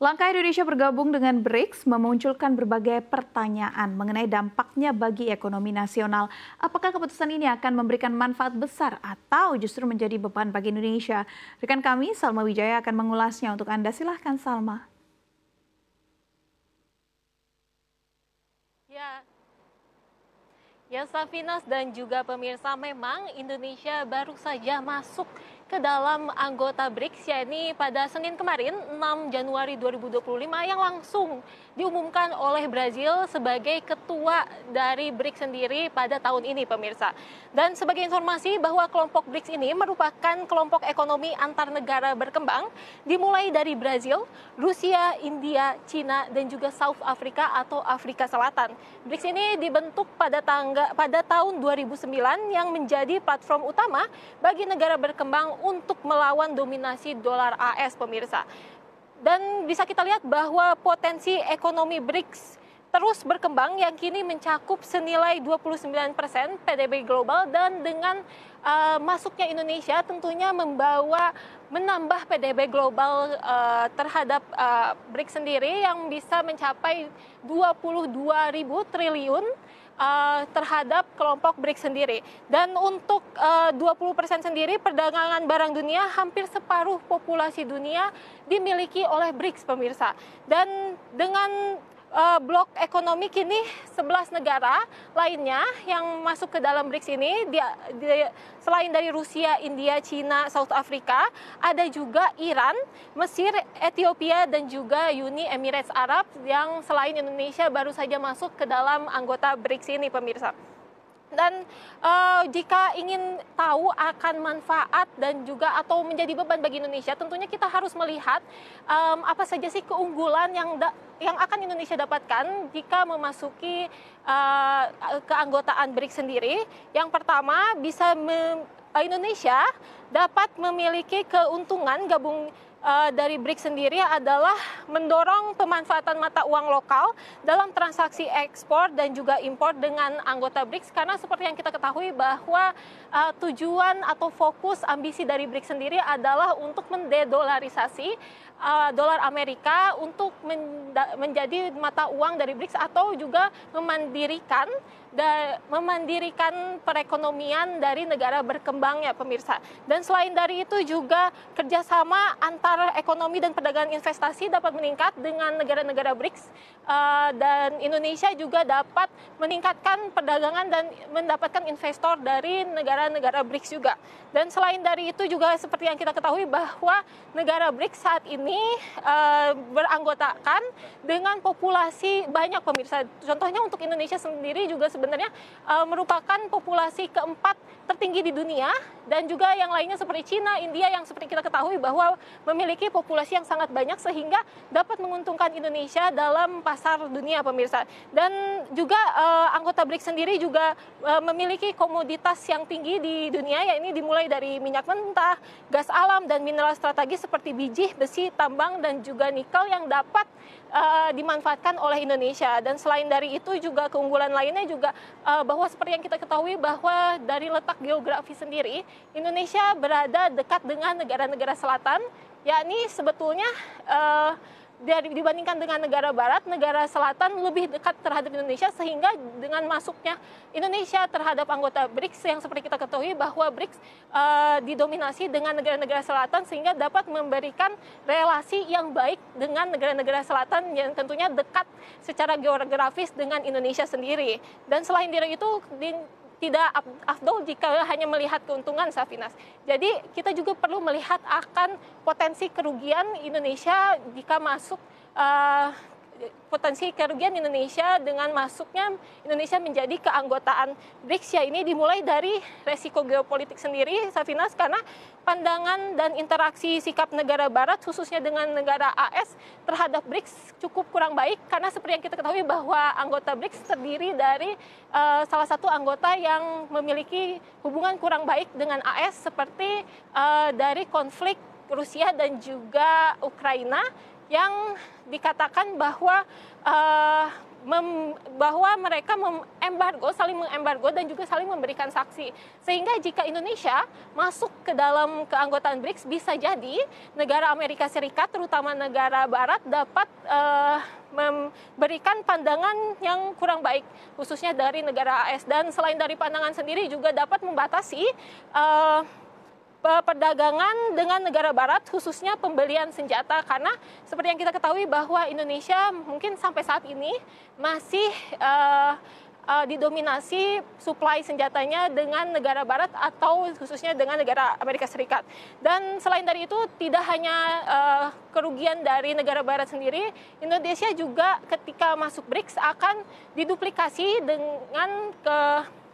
Langkah Indonesia bergabung dengan BRICS memunculkan berbagai pertanyaan mengenai dampaknya bagi ekonomi nasional. Apakah keputusan ini akan memberikan manfaat besar atau justru menjadi beban bagi Indonesia? Rekan kami, Salma Wijaya akan mengulasnya untuk Anda. Silahkan, Salma. Ya, Safinas dan juga pemirsa, memang Indonesia baru saja masuk ke dalam anggota BRICS, yakni pada Senin kemarin, 6 Januari 2025, yang langsung diumumkan oleh Brazil sebagai ketua dari BRICS sendiri pada tahun ini, pemirsa. Dan sebagai informasi bahwa kelompok BRICS ini merupakan kelompok ekonomi antar negara berkembang, dimulai dari Brazil, Rusia, India, Cina, dan juga South Africa atau Afrika Selatan. BRICS ini dibentuk pada tahun 2009 yang menjadi platform utama bagi negara berkembang untuk melawan dominasi dolar AS, pemirsa. Dan bisa kita lihat bahwa potensi ekonomi BRICS terus berkembang yang kini mencakup senilai 29% PDB global, dan dengan masuknya Indonesia tentunya menambah PDB global terhadap BRICS sendiri yang bisa mencapai 22.000 triliun terhadap kelompok BRICS sendiri. Dan untuk 20% sendiri, perdagangan barang dunia hampir separuh populasi dunia dimiliki oleh BRICS, pemirsa. Dan dengan blok ekonomi kini 11 negara lainnya yang masuk ke dalam BRICS ini, selain dari Rusia, India, Cina, South Africa, ada juga Iran, Mesir, Ethiopia, dan juga Uni Emirat Arab yang selain Indonesia baru saja masuk ke dalam anggota BRICS ini, pemirsa. Dan jika ingin tahu akan manfaat dan juga atau menjadi beban bagi Indonesia, tentunya kita harus melihat apa saja sih keunggulan yang akan Indonesia dapatkan jika memasuki keanggotaan BRICS sendiri. Yang pertama, Indonesia dapat memiliki keuntungan gabung dari BRICS sendiri adalah mendorong pemanfaatan mata uang lokal dalam transaksi ekspor dan juga impor dengan anggota BRICS, karena seperti yang kita ketahui bahwa tujuan atau fokus ambisi dari BRICS sendiri adalah untuk mendedolarisasi dolar Amerika untuk menjadi mata uang dari BRICS, atau juga memandirikan perekonomian dari negara berkembangnya, pemirsa. Dan selain dari itu juga kerjasama antara ekonomi dan perdagangan investasi dapat meningkat dengan negara-negara BRICS, dan Indonesia juga dapat meningkatkan perdagangan dan mendapatkan investor dari negara-negara BRICS juga. Dan selain dari itu juga seperti yang kita ketahui bahwa negara BRICS saat ini beranggotakan dengan populasi banyak, pemirsa. Contohnya untuk Indonesia sendiri juga sebenarnya merupakan populasi keempat tertinggi di dunia, dan juga yang lainnya seperti Cina, India yang seperti kita ketahui bahwa memiliki populasi yang sangat banyak sehingga dapat menguntungkan Indonesia dalam pasar dunia, pemirsa. Dan juga anggota BRICS sendiri juga memiliki komoditas yang tinggi di dunia, yakni dimulai dari minyak mentah, gas alam, dan mineral strategis seperti biji, besi, tambang, dan juga nikel yang dapat dimanfaatkan oleh Indonesia. Dan selain dari itu juga keunggulan lainnya juga bahwa seperti yang kita ketahui bahwa dari letak geografi sendiri, Indonesia berada dekat dengan negara-negara selatan, yakni sebetulnya dibandingkan dengan negara barat, negara selatan lebih dekat terhadap Indonesia, sehingga dengan masuknya Indonesia terhadap anggota BRICS yang seperti kita ketahui bahwa BRICS didominasi dengan negara-negara selatan, sehingga dapat memberikan relasi yang baik dengan negara-negara selatan yang tentunya dekat secara geografis dengan Indonesia sendiri. Dan selain dari itu tidak afdol jika hanya melihat keuntungan, Safinas. Jadi kita juga perlu melihat akan potensi kerugian Indonesia jika masuk potensi kerugian Indonesia dengan masuknya Indonesia menjadi keanggotaan BRICS, ya ini dimulai dari resiko geopolitik sendiri, Safinas, karena pandangan dan interaksi sikap negara barat khususnya dengan negara AS terhadap BRICS cukup kurang baik, karena seperti yang kita ketahui bahwa anggota BRICS terdiri dari salah satu anggota yang memiliki hubungan kurang baik dengan AS seperti dari konflik Rusia dan juga Ukraina, yang dikatakan bahwa bahwa mereka saling mengembargo dan juga saling memberikan sanksi. Sehingga jika Indonesia masuk ke dalam keanggotaan BRICS, bisa jadi negara Amerika Serikat, terutama negara Barat, dapat memberikan pandangan yang kurang baik, khususnya dari negara AS. Dan selain dari pandangan sendiri juga dapat membatasi perdagangan dengan negara barat, khususnya pembelian senjata, karena seperti yang kita ketahui bahwa Indonesia mungkin sampai saat ini masih didominasi suplai senjatanya dengan negara barat atau khususnya dengan negara Amerika Serikat. Dan selain dari itu, tidak hanya kerugian dari negara barat sendiri, Indonesia juga ketika masuk BRICS akan diduplikasi dengan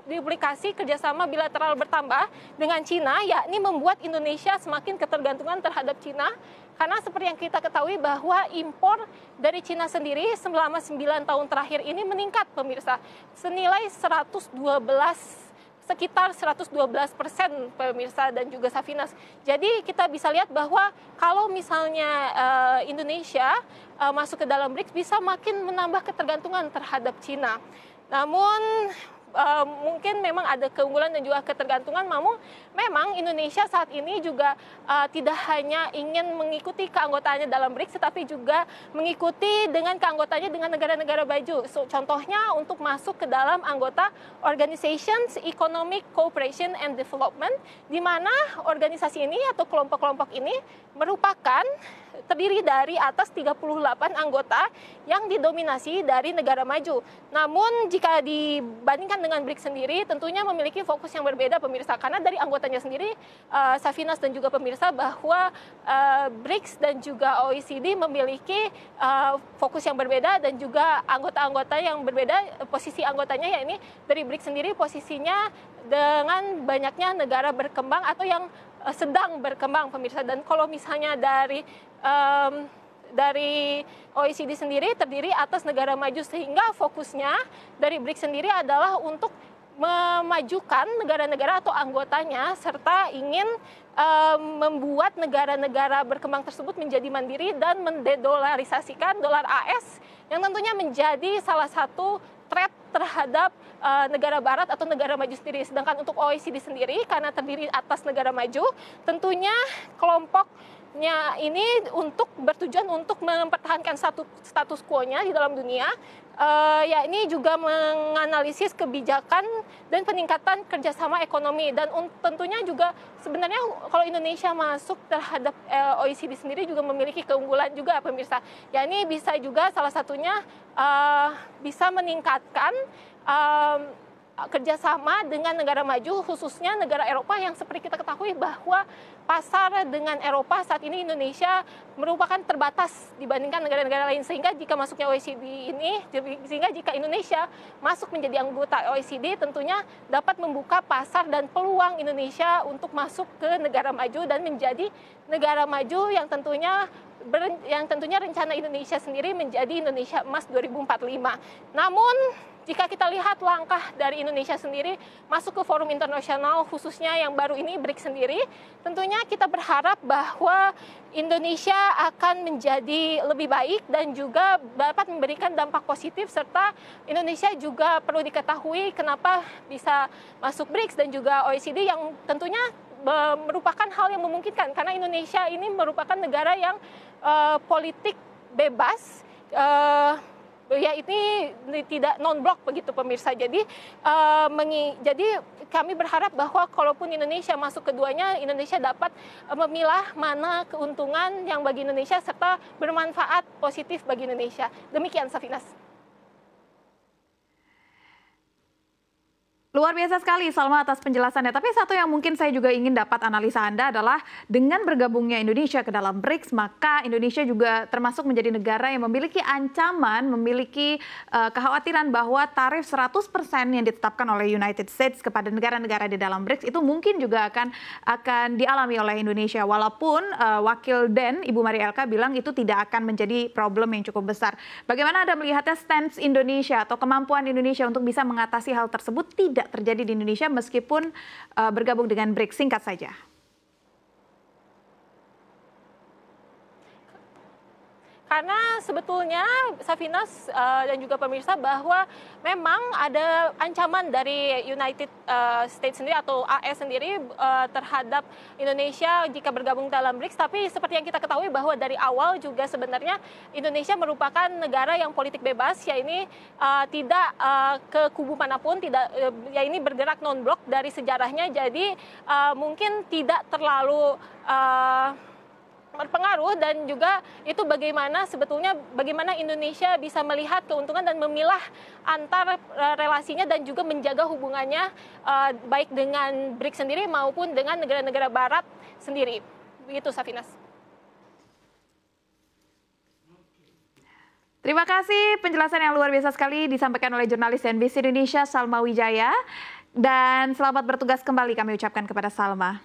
duplikasi kerjasama bilateral bertambah dengan Cina, yakni membuat Indonesia semakin ketergantungan terhadap Cina. Karena seperti yang kita ketahui bahwa impor dari Cina sendiri selama 9 tahun terakhir ini meningkat, pemirsa, senilai sekitar 112%, pemirsa dan juga Safinas. Jadi kita bisa lihat bahwa kalau misalnya Indonesia masuk ke dalam BRICS bisa makin menambah ketergantungan terhadap Cina. Namun mungkin memang ada keunggulan dan juga ketergantungan, namun memang Indonesia saat ini juga tidak hanya ingin mengikuti keanggotaannya dalam BRICS, tetapi juga mengikuti dengan keanggotaannya dengan negara-negara maju. Contohnya untuk masuk ke dalam anggota Organizations Economic Cooperation and Development, di mana organisasi ini atau kelompok-kelompok ini merupakan terdiri dari atas 38 anggota yang didominasi dari negara maju. Namun jika dibandingkan dengan BRICS sendiri, tentunya memiliki fokus yang berbeda, pemirsa. Karena dari anggotanya sendiri, Safinas dan juga pemirsa, bahwa BRICS dan juga OECD memiliki fokus yang berbeda dan juga anggota-anggota yang berbeda. Posisi anggotanya yakni dari BRICS sendiri posisinya dengan banyaknya negara berkembang atau yang sedang berkembang, pemirsa. Dan kalau misalnya dari OECD sendiri terdiri atas negara maju, sehingga fokusnya dari BRICS sendiri adalah untuk memajukan negara-negara atau anggotanya serta ingin membuat negara-negara berkembang tersebut menjadi mandiri dan mendedolarisasikan dolar AS yang tentunya menjadi salah satu threat terhadap negara barat atau negara maju sendiri. Sedangkan untuk OECD sendiri, karena terdiri atas negara maju, tentunya kelompoknya ini bertujuan untuk mempertahankan status quo-nya di dalam dunia, yakni juga menganalisis kebijakan dan peningkatan kerjasama ekonomi. Dan tentunya juga sebenarnya kalau Indonesia masuk terhadap OECD sendiri juga memiliki keunggulan juga, pemirsa. Yakni bisa juga salah satunya bisa meningkatkan kerjasama dengan negara maju, khususnya negara Eropa, yang seperti kita ketahui bahwa pasar dengan Eropa saat ini Indonesia merupakan terbatas dibandingkan negara-negara lain. Sehingga jika masuknya OECD ini, sehingga jika Indonesia masuk menjadi anggota OECD, tentunya dapat membuka pasar dan peluang Indonesia untuk masuk ke negara maju dan menjadi negara maju yang tentunya rencana Indonesia sendiri menjadi Indonesia Emas 2045. Namun jika kita lihat langkah dari Indonesia sendiri masuk ke forum internasional, khususnya yang baru ini BRICS sendiri, tentunya kita berharap bahwa Indonesia akan menjadi lebih baik dan juga dapat memberikan dampak positif, serta Indonesia juga perlu diketahui kenapa bisa masuk BRICS dan juga OECD, yang tentunya merupakan hal yang memungkinkan karena Indonesia ini merupakan negara yang politik bebas, ya ini tidak non-blok begitu, pemirsa. Jadi kami berharap bahwa kalaupun Indonesia masuk keduanya, Indonesia dapat memilah mana keuntungan yang bagi Indonesia serta bermanfaat positif bagi Indonesia. Demikian, Safinas. Luar biasa sekali, Salma, atas penjelasannya. Tapi satu yang mungkin saya juga ingin dapat analisa Anda adalah dengan bergabungnya Indonesia ke dalam BRICS, maka Indonesia juga termasuk menjadi negara yang memiliki ancaman, memiliki kekhawatiran bahwa tarif 100% yang ditetapkan oleh United States kepada negara-negara di dalam BRICS itu mungkin juga akan dialami oleh Indonesia. Walaupun Wakil DEN, Ibu Mari Elka, bilang itu tidak akan menjadi problem yang cukup besar. Bagaimana Anda melihatnya stance Indonesia atau kemampuan Indonesia untuk bisa mengatasi hal tersebut tidak terjadi di Indonesia meskipun bergabung dengan BRICS? Singkat saja. Karena sebetulnya Safinas dan juga pemirsa bahwa memang ada ancaman dari United States sendiri atau AS sendiri terhadap Indonesia jika bergabung dalam BRICS. Tapi seperti yang kita ketahui bahwa dari awal juga sebenarnya Indonesia merupakan negara yang politik bebas, ya ini tidak ke kubu manapun, tidak ya ini bergerak non-blok dari sejarahnya. Jadi mungkin tidak terlalu berpengaruh, dan juga itu bagaimana Indonesia bisa melihat keuntungan dan memilah antar relasinya dan juga menjaga hubungannya baik dengan BRICS sendiri maupun dengan negara-negara barat sendiri. Begitu, Safinas. Terima kasih penjelasan yang luar biasa sekali disampaikan oleh jurnalis NBC Indonesia Salma Wijaya, dan selamat bertugas kembali kami ucapkan kepada Salma.